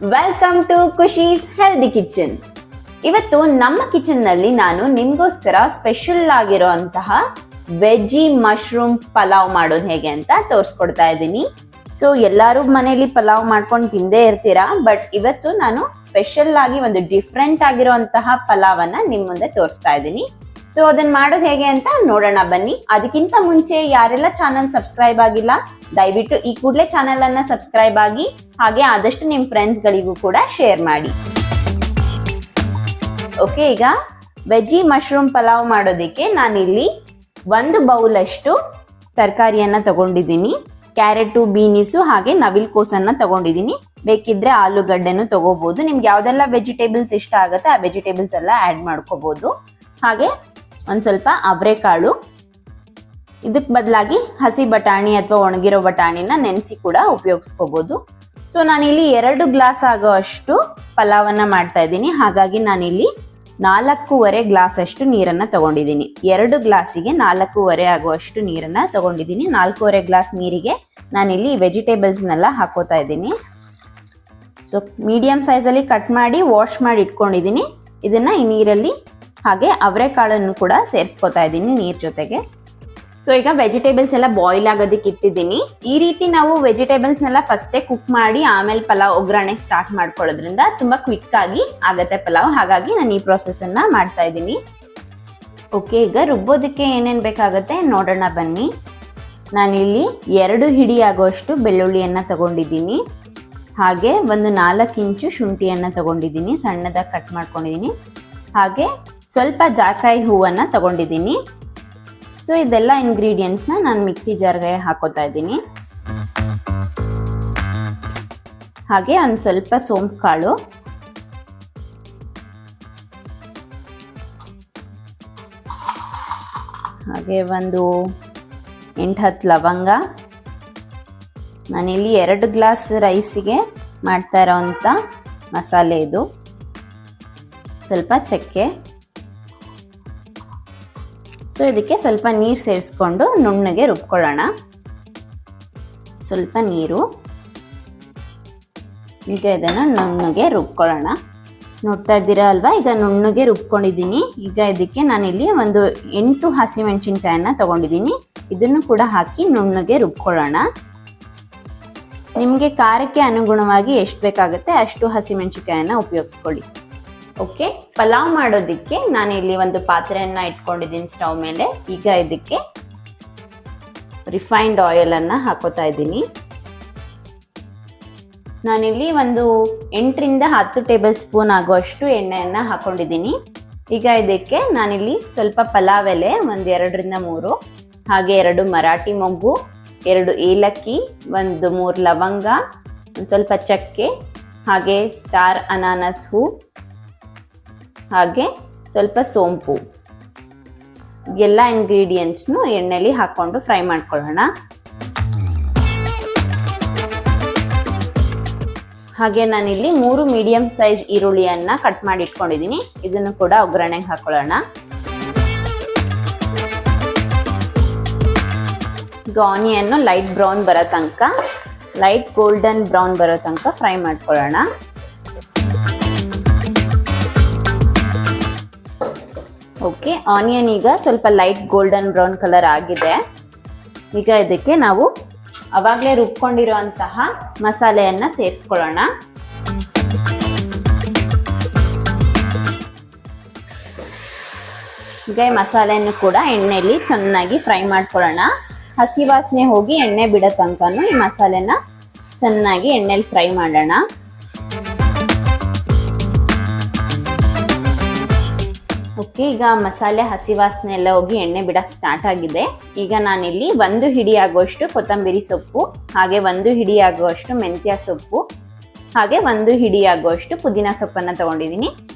Welcome to Khushi's healthy kitchen. ಇವತ್ತು ನಮ್ಮ kitchen ನಲ್ಲಿ ನಾನು ನಿಮ್ಗೋಸ್ಕರ ಸ್ಪೆಷಲ್ ಆಗಿರುವಂತಹ ವೆಜ್ಜಿ ಮಶ್ರೂಮ್ ಪಲಾವ್ ಮಾಡೋದು ಹೇಗೆ ಅಂತ ತೋರಿಸ್ಕೊಡ್ತಾ ಇದ್ದೀನಿ. ಸೊ ಎಲ್ಲರೂ ಮನೆಯಲ್ಲಿ ಪಲಾವ್ ಮಾಡ್ಕೊಂಡು ತಿಂದೇ ಇರ್ತೀರಾ, ಬಟ್ ಇವತ್ತು ನಾನು ಸ್ಪೆಷಲ್ ಆಗಿ ಒಂದು ಡಿಫ್ರೆಂಟ್ ಆಗಿರುವಂತಹ ಪಲಾವನ್ನ ನಿಮ್ ಮುಂದೆ ತೋರಿಸ್ತಾ ಇದ್ದೀನಿ. ಸೊ ಅದನ್ನ ಮಾಡೋದು ಹೇಗೆ ಅಂತ ನೋಡೋಣ ಬನ್ನಿ. ಅದಕ್ಕಿಂತ ಮುಂಚೆ ಯಾರೆಲ್ಲ ಚಾನಲ್ ಸಬ್ಸ್ಕ್ರೈಬ್ ಆಗಿಲ್ಲ, ದಯವಿಟ್ಟು ಈ ಕೂಡಲೇ ಚಾನಲ್ ಅನ್ನ ಸಬ್ಸ್ಕ್ರೈಬ್ ಆಗಿ, ಹಾಗೆ ಆದಷ್ಟು ನಿಮ್ ಫ್ರೆಂಡ್ಸ್ ಗಳಿಗೂ ಕೂಡ ಶೇರ್ ಮಾಡಿ. ಓಕೆ, ಈಗ ವೆಜ್ಜಿ ಮಶ್ರೂಮ್ ಪಲಾವ್ ಮಾಡೋದಕ್ಕೆ ನಾನಿಲ್ಲಿ 1 ಬೌಲ್ ಅಷ್ಟು ತರಕಾರಿಯನ್ನ ತಗೊಂಡಿದ್ದೀನಿ. ಕ್ಯಾರೆಟು, ಬೀನಿಸು ಹಾಗೆ ನವಿಲ್ ಕೋಸನ್ನ ತಗೊಂಡಿದ್ದೀನಿ. ಬೇಕಿದ್ರೆ ಆಲೂಗಡ್ಡೆನೂ ತಗೋಬಹುದು. ನಿಮ್ಗೆ ಯಾವ್ದೆಲ್ಲ ವೆಜಿಟೇಬಲ್ಸ್ ಇಷ್ಟ ಆಗುತ್ತೆ ಆ ವೆಜಿಟೇಬಲ್ಸ್ ಎಲ್ಲ ಆಡ್ ಮಾಡ್ಕೋಬಹುದು. ಹಾಗೆ ಒಂದ್ ಸ್ವಲ್ಪ ಅವರೆಕಾಳು, ಇದಕ್ ಬದಲಾಗಿ ಹಸಿ ಬಟಾಣಿ ಅಥವಾ ಒಣಗಿರೋ ಬಟಾಣಿನ ನೆನೆಸಿ ಕೂಡ ಉಪಯೋಗಿಸ್ಕೋಬಹುದು. ಸೊ ನಾನಿಲ್ಲಿ 2 ಗ್ಲಾಸ್ ಆಗೋ ಅಷ್ಟು ಪಲಾವನ್ನ ಮಾಡ್ತಾ ಇದ್ದೀನಿ. ಹಾಗಾಗಿ ನಾನಿಲ್ಲಿ 4.25 ಗ್ಲಾಸ್ ಅಷ್ಟು ನೀರನ್ನ ತಗೊಂಡಿದ್ದೀನಿ. 2 ಗ್ಲಾಸಿಗೆ 4.25 ಆಗುವಷ್ಟು ನೀರನ್ನ ತಗೊಂಡಿದ್ದೀನಿ. 4.25 ಗ್ಲಾಸ್ ನೀರಿಗೆ ನಾನಿಲ್ಲಿ ವೆಜಿಟೇಬಲ್ಸ್ನೆಲ್ಲ ಹಾಕೋತಾ ಇದ್ದೀನಿ. ಸೊ ಮೀಡಿಯಂ ಸೈಜಲ್ಲಿ ಕಟ್ ಮಾಡಿ ವಾಶ್ ಮಾಡಿ ಇಟ್ಕೊಂಡಿದ್ದೀನಿ. ಇದನ್ನ ಈ ನೀರಲ್ಲಿ ಹಾಗೆ ಅವರೆಕಾಳನ್ನು ಕೂಡ ಸೇರಿಸ್ಕೊತಾ ಇದ್ದೀನಿ ನೀರ್ ಜೊತೆಗೆ. ಸೊ ಈಗ ವೆಜಿಟೇಬಲ್ಸ್ ಎಲ್ಲ ಬಾಯ್ಲ್ ಆಗೋದಕ್ಕೆ ಇಟ್ಟಿದ್ದೀನಿ. ಈ ರೀತಿ ನಾವು ವೆಜಿಟೇಬಲ್ಸ್ನೆಲ್ಲ ಫಸ್ಟೇ ಕುಕ್ ಮಾಡಿ ಆಮೇಲೆ ಪಲಾವ್ ಒಗ್ಗರಣೆ ಸ್ಟಾರ್ಟ್ ಮಾಡ್ಕೊಳ್ಳೋದ್ರಿಂದ ತುಂಬಾ ಕ್ವಿಕ್ ಆಗಿ ಆಗತ್ತೆ ಪಲಾವ್. ಹಾಗಾಗಿ ನಾನು ಈ ಪ್ರಾಸೆಸ್ ಅನ್ನ ಮಾಡ್ತಾ ಇದ್ದೀನಿ. ಓಕೆ, ಈಗ ರುಬ್ಬೋದಕ್ಕೆ ಏನೇನು ಬೇಕಾಗುತ್ತೆ ನೋಡೋಣ ಬನ್ನಿ. ನಾನಿಲ್ಲಿ 2 ಹಿಡಿ ಆಗುವಷ್ಟು ಬೆಳ್ಳುಳ್ಳಿಯನ್ನ ತಗೊಂಡಿದ್ದೀನಿ. ಹಾಗೆ ಒಂದು 4 ಇಂಚು ಶುಂಠಿಯನ್ನ ತಗೊಂಡಿದ್ದೀನಿ, ಸಣ್ಣದಾಗಿ ಕಟ್ ಮಾಡ್ಕೊಂಡಿದ್ದೀನಿ. ಹಾಗೆ ಸ್ವಲ್ಪ ಜಾಕಾಯಿ ಹೂವನ್ನ ತಗೊಂಡಿದ್ದೀನಿ. ಸೊ ಇದೆಲ್ಲ ಇಂಗ್ರೀಡಿಯೆಂಟ್ಸ್ನ ನಾನು ಮಿಕ್ಸಿ ಜಾರ್ಗೆ ಹಾಕೋತಾ ಇದ್ದೀನಿ. ಹಾಗೆ ಒಂದು ಸ್ವಲ್ಪ ಸೋಂಪು ಕಾಳು, ಹಾಗೆ ಒಂದು 8-10 ಲವಂಗ. ನಾನಿಲ್ಲಿ 2 ಗ್ಲಾಸ್ ರೈಸಿಗೆ ಮಾಡ್ತಾ ಇರೋವಂಥ ಮಸಾಲೆ ಇದು. ಸ್ವಲ್ಪ ಚಕ್ಕೆ. ಸೊ ಇದಕ್ಕೆ ಸ್ವಲ್ಪ ನೀರು ಸೇರಿಸ್ಕೊಂಡು ನುಣ್ಣಗೆ ರುಬ್ಕೊಳ್ಳೋಣ. ಸ್ವಲ್ಪ ನೀರು, ಈಗ ಇದನ್ನು ನುಣ್ಣಗೆ ರುಬ್ಕೊಳ್ಳೋಣ. ನೋಡ್ತಾ ಇದ್ದೀರಾ ಅಲ್ವಾ, ಈಗ ನುಣ್ಣಗೆ ರುಬ್ಕೊಂಡಿದ್ದೀನಿ. ಈಗ ಇದಕ್ಕೆ ನಾನಿಲ್ಲಿ ಒಂದು 8 ಹಸಿಮೆಣಸಿನ್ಕಾಯನ್ನ ತಗೊಂಡಿದ್ದೀನಿ. ಇದನ್ನು ಕೂಡ ಹಾಕಿ ನುಣ್ಣಗೆ ರುಬ್ಕೊಳ್ಳೋಣ. ನಿಮಗೆ ಖಾರಕ್ಕೆ ಅನುಗುಣವಾಗಿ ಎಷ್ಟು ಬೇಕಾಗುತ್ತೆ ಅಷ್ಟು ಹಸಿಮೆಣಸಿನ್ಕಾಯನ್ನ ಉಪಯೋಗಿಸ್ಕೊಳ್ಳಿ. ಓಕೆ, ಪಲಾವ್ ಮಾಡೋದಕ್ಕೆ ನಾನಿಲ್ಲಿ ಒಂದು ಪಾತ್ರೆಯನ್ನ ಇಟ್ಕೊಂಡಿದ್ದೀನಿ ಸ್ಟವ್ ಮೇಲೆ. ಈಗ ಇದಕ್ಕೆ ರಿಫೈನ್ಡ್ ಆಯಿಲ್ ಅನ್ನ ಹಾಕೋತಾ ಇದ್ದೀನಿ. ನಾನಿಲ್ಲಿ ಒಂದು 8ರಿಂದ 10 ಟೇಬಲ್ ಸ್ಪೂನ್ ಆಗುವಷ್ಟು ಎಣ್ಣೆಯನ್ನ ಹಾಕೊಂಡಿದ್ದೀನಿ. ಈಗ ಇದಕ್ಕೆ ನಾನಿಲ್ಲಿ ಸ್ವಲ್ಪ ಪಲಾವ್ ಎಲೆ ಒಂದು 2ರಿಂದ 3, ಹಾಗೆ 2 ಮರಾಠಿ ಮೊಗ್ಗು, 2 ಏಲಕ್ಕಿ, ಒಂದು 3 ಲವಂಗ, ಒಂದು ಸ್ವಲ್ಪ ಚಕ್ಕೆ, ಹಾಗೆ ಸ್ಟಾರ್ ಅನಾನಸ್ ಹೂ, ಹಾಗೆ ಸ್ವಲ್ಪ ಸೋಂಪು, ಎಲ್ಲ ಇಂಗ್ರೀಡಿಯೆಂಟ್ಸ್ನು ಎಣ್ಣೆಲಿ ಹಾಕೊಂಡು ಫ್ರೈ ಮಾಡ್ಕೊಳ್ಳೋಣ. ಹಾಗೆ ನಾನಿಲ್ಲಿ 3 ಮೀಡಿಯಂ ಸೈಜ್ ಈರುಳ್ಳಿಯನ್ನ ಕಟ್ ಮಾಡಿ ಇಟ್ಕೊಂಡಿದ್ದೀನಿ. ಇದನ್ನು ಕೂಡ ಒಗ್ಗರಣೆಗೆ ಹಾಕೊಳ್ಳೋಣ. ಈಗ ಆನಿಯನ್ನು ಲೈಟ್ ಬ್ರೌನ್ ಬರೋ ತನಕ, ಲೈಟ್ ಗೋಲ್ಡನ್ ಬ್ರೌನ್ ಬರೋ ತನಕ ಫ್ರೈ ಮಾಡ್ಕೊಳ್ಳೋಣ. ಓಕೆ, ಆನಿಯನ್ ಈಗ ಸ್ವಲ್ಪ ಲೈಟ್ ಗೋಲ್ಡನ್ ಬ್ರೌನ್ ಕಲರ್ ಆಗಿದೆ. ಈಗ ಇದಕ್ಕೆ ನಾವು ಅವಾಗಲೇ ರುಬ್ಕೊಂಡಿರುವಂತಹ ಮಸಾಲೆಯನ್ನ ಸೇರಿಸ್ಕೊಳ್ಳೋಣ. ಈಗ ಈ ಮಸಾಲೆಯನ್ನು ಕೂಡ ಎಣ್ಣೆಯಲ್ಲಿ ಚೆನ್ನಾಗಿ ಫ್ರೈ ಮಾಡ್ಕೊಳ್ಳೋಣ. ಹಸಿ ವಾಸನೆ ಹೋಗಿ ಎಣ್ಣೆ ಬಿಡೋ ತನಕನೂ ಈ ಮಸಾಲೆನ ಚೆನ್ನಾಗಿ ಎಣ್ಣೆಲಿ ಫ್ರೈ ಮಾಡೋಣ. ಓಕೆ, ಈಗ ಮಸಾಲೆ ಹಸಿ ವಾಸನೆ ಎಲ್ಲ ಹೋಗಿ ಎಣ್ಣೆ ಬಿಡಕ್ಕೆ ಸ್ಟಾರ್ಟ್ ಆಗಿದೆ. ಈಗ ನಾನಿಲ್ಲಿ 1 ಹಿಡಿ ಆಗುವಷ್ಟು ಕೊತ್ತಂಬರಿ ಸೊಪ್ಪು, ಹಾಗೆ 1 ಹಿಡಿ ಆಗುವಷ್ಟು ಮೆಂತ್ಯ ಸೊಪ್ಪು, ಹಾಗೆ 1 ಹಿಡಿ ಆಗುವಷ್ಟು ಪುದೀನ ಸೊಪ್ಪನ್ನು ತಗೊಂಡಿದ್ದೀನಿ.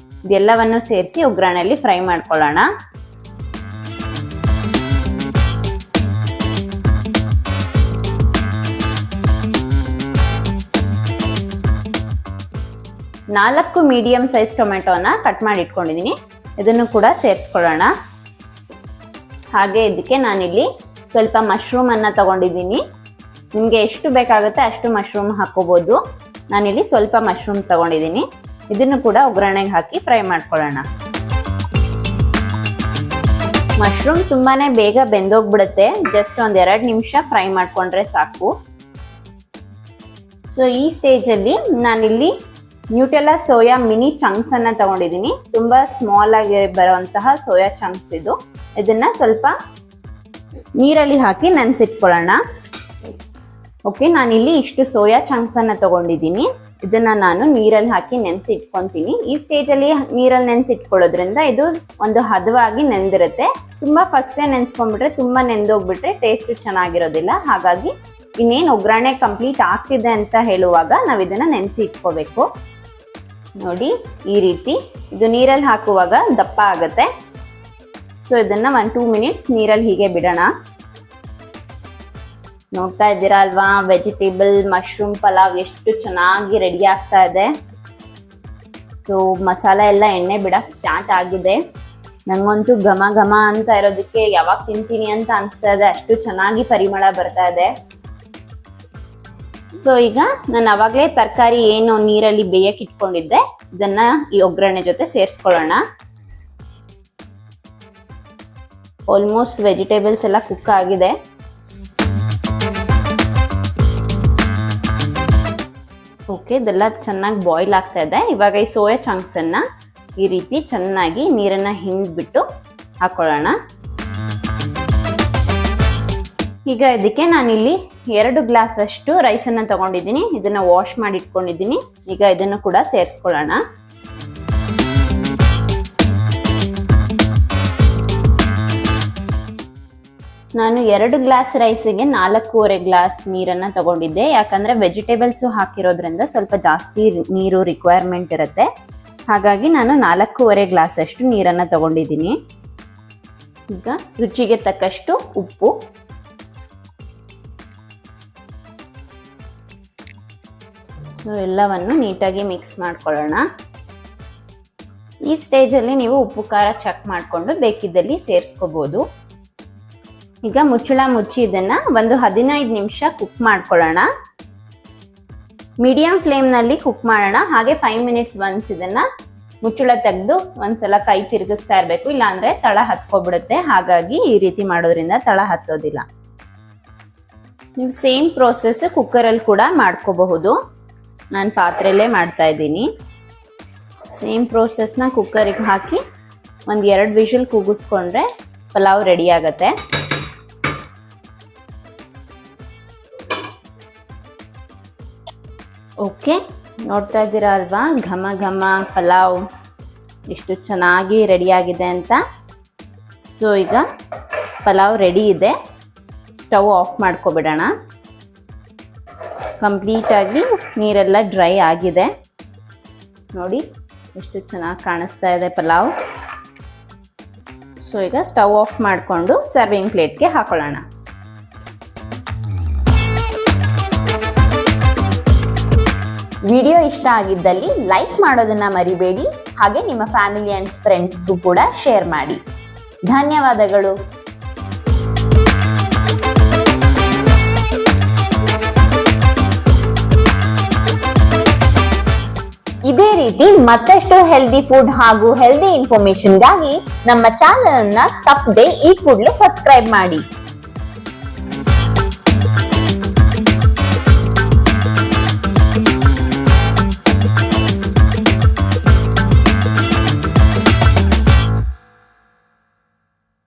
ಇದೆಲ್ಲವನ್ನು ಸೇರಿಸಿ ಒಗ್ಗರಣೆಯಲ್ಲಿ ಫ್ರೈ ಮಾಡ್ಕೊಳ್ಳೋಣ. ನಾಲ್ಕು ಮೀಡಿಯಂ ಸೈಜ್ ಟೊಮೆಟೊನ ಕಟ್ ಮಾಡಿ ಇಟ್ಕೊಂಡಿದ್ದೀನಿ. ಇದನ್ನು ಕೂಡ ಸೇರಿಸ್ಕೊಳ್ಳೋಣ. ಹಾಗೆ ಇದಕ್ಕೆ ನಾನಿಲ್ಲಿ ಸ್ವಲ್ಪ ಮಶ್ರೂಮ್ ಅನ್ನ ತಗೊಂಡಿದ್ದೀನಿ. ನಿಮಗೆ ಎಷ್ಟು ಬೇಕಾಗುತ್ತೆ ಅಷ್ಟು ಮಶ್ರೂಮ್ ಹಾಕೋಬಹುದು. ನಾನಿಲ್ಲಿ ಸ್ವಲ್ಪ ಮಶ್ರೂಮ್ ತಗೊಂಡಿದ್ದೀನಿ. ಇದನ್ನು ಕೂಡ ಒಗ್ಗರಣೆಗೆ ಹಾಕಿ ಫ್ರೈ ಮಾಡ್ಕೊಳ್ಳೋಣ. ಮಶ್ರೂಮ್ ತುಂಬಾನೇ ಬೇಗ ಬೆಂದೋಗ್ಬಿಡುತ್ತೆ. ಜಸ್ಟ್ ಒಂದ್ 2 ನಿಮಿಷ ಫ್ರೈ ಮಾಡ್ಕೊಂಡ್ರೆ ಸಾಕು. ಸೊ ಈ ಸ್ಟೇಜಲ್ಲಿ ನಾನಿಲ್ಲಿ ನ್ಯೂಟೆಲ್ಲಾ ಸೋಯಾ ಮಿನಿ ಚಂಕ್ಸ್ ಅನ್ನ ತಗೊಂಡಿದ್ದೀನಿ. ತುಂಬಾ ಸ್ಮಾಲ್ ಆಗಿ ಬರುವಂತಹ ಸೋಯಾ ಚಂಕ್ಸ್ ಇದು. ಇದನ್ನ ಸ್ವಲ್ಪ ನೀರಲ್ಲಿ ಹಾಕಿ ನೆನೆಸಿಟ್ಕೊಳ್ಳೋಣ. ಓಕೆ, ನಾನಿಲ್ಲಿ ಇಷ್ಟು ಸೋಯಾ ಚಂಕ್ಸ್ ಅನ್ನ ತಗೊಂಡಿದ್ದೀನಿ. ಇದನ್ನ ನಾನು ನೀರಲ್ಲಿ ಹಾಕಿ ನೆನೆಸಿ ಇಟ್ಕೊಂತೀನಿ. ಈ ಸ್ಟೇಜಲ್ಲಿ ನೀರಲ್ಲಿ ನೆನೆಸಿ ಇಟ್ಕೊಳ್ಳೋದ್ರಿಂದ ಇದು ಒಂದು ಹದವಾಗಿ ನೆಂದಿರುತ್ತೆ. ತುಂಬಾ ಫಸ್ಟೇ ನೆನೆಸ್ಕೊಂಡ್ಬಿಟ್ರೆ ತುಂಬಾ ನೆಂದೋಗ್ಬಿಟ್ರೆ ಟೇಸ್ಟ್ ಚೆನ್ನಾಗಿರೋದಿಲ್ಲ. ಹಾಗಾಗಿ ಇನ್ನೇನು ಒಗ್ಗರಣೆ ಕಂಪ್ಲೀಟ್ ಆಗ್ತಿದೆ ಅಂತ ಹೇಳುವಾಗ ನಾವು ಇದನ್ನ ನೆನೆಸಿ ಇಟ್ಕೋಬೇಕು. ನೋಡಿ ಈ ರೀತಿ ಇದು ನೀರಲ್ಲಿ ಹಾಕುವಾಗ ದಪ್ಪ ಆಗುತ್ತೆ. ಸೊ ಇದನ್ನ 1-2 ಮಿನಿಟ್ಸ್ ನೀರಲ್ಲಿ ಹೀಗೆ ಬಿಡೋಣ. ನೋಡ್ತಾ ಇದ್ದೀರಾ ಅಲ್ವಾ, ವೆಜಿಟೇಬಲ್ ಮಶ್ರೂಮ್ ಪಲಾವ್ ಎಷ್ಟು ಚೆನ್ನಾಗಿ ರೆಡಿ ಆಗ್ತಾ ಇದೆ. ಸೊ ಮಸಾಲೆ ಎಲ್ಲ ಎಣ್ಣೆ ಬಿಡಕ್ಕೆ ಸ್ಟಾರ್ಟ್ ಆಗಿದೆ. ನಂಗಂತೂ ಘಮ ಘಮ ಅಂತ ಇರೋದಕ್ಕೆ ಯಾವಾಗ ತಿಂತೀನಿ ಅಂತ ಅನಿಸ್ತಾ ಇದೆ. ಅಷ್ಟು ಚೆನ್ನಾಗಿ ಪರಿಮಳ ಬರ್ತಾ ಇದೆ. ಸೊ ಈಗ ನಾನು ಅವಾಗಲೇ ತರಕಾರಿ ಏನು ನೀರಲ್ಲಿ ಬೇಯಕ್ಕೆ ಇಟ್ಕೊಂಡಿದ್ದೆ ಇದನ್ನ ಈ ಒಗ್ಗರಣೆ ಜೊತೆ ಸೇರಿಸ್ಕೊಳ್ಳೋಣ. ಆಲ್ಮೋಸ್ಟ್ ವೆಜಿಟೇಬಲ್ಸ್ ಎಲ್ಲ ಕುಕ್ ಆಗಿದೆ. ಓಕೆ, ಇದೆಲ್ಲ ಚೆನ್ನಾಗಿ ಬಾಯ್ಲ್ ಆಗ್ತಾ ಇದೆ. ಇವಾಗ ಈ ಸೋಯಾ ಚಂಕ್ಸ್ ಅನ್ನ ಈ ರೀತಿ ಚೆನ್ನಾಗಿ ನೀರನ್ನ ಹಿಂಡ್ಬಿಟ್ಟು ಹಾಕೊಳ್ಳೋಣ. ಈಗ ಇದಕ್ಕೆ ನಾನಿಲ್ಲಿ 2 ಗ್ಲಾಸ್ ಅಷ್ಟು ರೈಸ್ ಅನ್ನ ತಗೊಂಡಿದ್ದೀನಿ. ಇದನ್ನ ವಾಶ್ ಮಾಡಿ ಇಟ್ಕೊಂಡಿದ್ದೀನಿ. ಈಗ ಇದನ್ನು ಕೂಡ ಸೇರಿಸ್ಕೊಳ್ಳೋಣ. ನಾನು 2 ಗ್ಲಾಸ್ ರೈಸಿಗೆ 4.25 ಗ್ಲಾಸ್ ನೀರನ್ನ ತಗೊಂಡಿದ್ದೆ. ಯಾಕಂದ್ರೆ ವೆಜಿಟೇಬಲ್ಸ್ ಹಾಕಿರೋದ್ರಿಂದ ಸ್ವಲ್ಪ ಜಾಸ್ತಿ ನೀರು ರಿಕ್ವೈರ್ಮೆಂಟ್ ಇರುತ್ತೆ. ಹಾಗಾಗಿ ನಾನು 4.25 ಗ್ಲಾಸ್ ಅಷ್ಟು ನೀರನ್ನ ತಗೊಂಡಿದ್ದೀನಿ. ಈಗ ರುಚಿಗೆ ತಕ್ಕಷ್ಟು ಉಪ್ಪು, ಸೊ ಎಲ್ಲವನ್ನು ನೀಟಾಗಿ ಮಿಕ್ಸ್ ಮಾಡ್ಕೊಳ್ಳೋಣ. ಈ ಸ್ಟೇಜಲ್ಲಿ ನೀವು ಉಪ್ಪು ಖಾರ ಚೆಕ್ ಮಾಡಿಕೊಂಡು ಬೇಕಿದ್ದಲ್ಲಿ ಸೇರಿಸ್ಕೋಬಹುದು. ಈಗ ಮುಚ್ಚಳ ಮುಚ್ಚಿ ಇದನ್ನ ಒಂದು 15 ನಿಮಿಷ ಕುಕ್ ಮಾಡ್ಕೊಳ್ಳೋಣ. ಮೀಡಿಯಂ ಫ್ಲೇಮ್ನಲ್ಲಿ ಕುಕ್ ಮಾಡೋಣ. ಹಾಗೆ 5 ಮಿನಿಟ್ಸ್ ಒನ್ಸ್ ಇದನ್ನ ಮುಚ್ಚಳ ತೆಗೆದು ಒಂದ್ಸಲ ಕೈ ತಿರುಗಿಸ್ತಾ ಇರಬೇಕು, ಇಲ್ಲಾಂದ್ರೆ ತಳ ಹತ್ಕೊಬಿಡುತ್ತೆ. ಹಾಗಾಗಿ ಈ ರೀತಿ ಮಾಡೋದ್ರಿಂದ ತಳ ಹತ್ತೋದಿಲ್ಲ. ನೀವು ಸೇಮ್ ಪ್ರೋಸೆಸ್ ಕುಕ್ಕರಲ್ಲಿ ಕೂಡ ಮಾಡ್ಕೋಬಹುದು. ನಾನು ಪಾತ್ರೆಯಲ್ಲೇ ಮಾಡ್ತಾ ಇದ್ದೀನಿ. ಸೇಮ್ ಪ್ರೋಸೆಸ್ನ ಕುಕ್ಕರಿಗೆ ಹಾಕಿ ಒಂದು 2 ವಿಷಲ್ ಕೂಗಿಸ್ಕೊಂಡ್ರೆ ಪಲಾವ್ ರೆಡಿ ಆಗುತ್ತೆ. ಓಕೆ, ನೋಡ್ತಾ ಇದ್ದೀರಾ ಅಲ್ವಾ ಘಮ ಘಮ ಪಲಾವ್ ಎಷ್ಟು ಚೆನ್ನಾಗಿ ರೆಡಿಯಾಗಿದೆ ಅಂತ. ಸೊ ಈಗ ಪಲಾವ್ ರೆಡಿ ಇದೆ. ಸ್ಟವ್ ಆಫ್ ಮಾಡ್ಕೊಬಿಡೋಣ. ಕಂಪ್ಲೀಟಾಗಿ ನೀರೆಲ್ಲ ಡ್ರೈ ಆಗಿದೆ. ನೋಡಿ ಎಷ್ಟು ಚೆನ್ನಾಗಿ ಕಾಣಿಸ್ತಾ ಇದೆ ಪಲಾವ್. ಸೊ ಈಗ ಸ್ಟವ್ ಆಫ್ ಮಾಡಿಕೊಂಡು ಸರ್ವಿಂಗ್ ಪ್ಲೇಟ್ಗೆ ಹಾಕೊಳ್ಳೋಣ. ವಿಡಿಯೋ ಇಷ್ಟ ಆಗಿದ್ದಲ್ಲಿ ಲೈಕ್ ಮಾಡೋದನ್ನ ಮರಿಬೇಡಿ. ಹಾಗೆ ನಿಮ್ಮ ಫ್ಯಾಮಿಲಿ ಅಂಡ್ ಫ್ರೆಂಡ್ಸ್ಗೂ ಕೂಡ ಶೇರ್ ಮಾಡಿ. ಧನ್ಯವಾದಗಳು. ಇದೇ ರೀತಿ ಮತ್ತಷ್ಟು ಹೆಲ್ದಿ ಫುಡ್ ಹಾಗೂ ಹೆಲ್ದಿ ಇನ್ಫಾರ್ಮೇಶನ್ಗಾಗಿ ನಮ್ಮ ಚಾನೆಲ್ ಅನ್ನ ತಪ್ಪದೆ ಈ ಕೂಡಲೇ ಸಬ್ಸ್ಕ್ರೈಬ್ ಮಾಡಿ.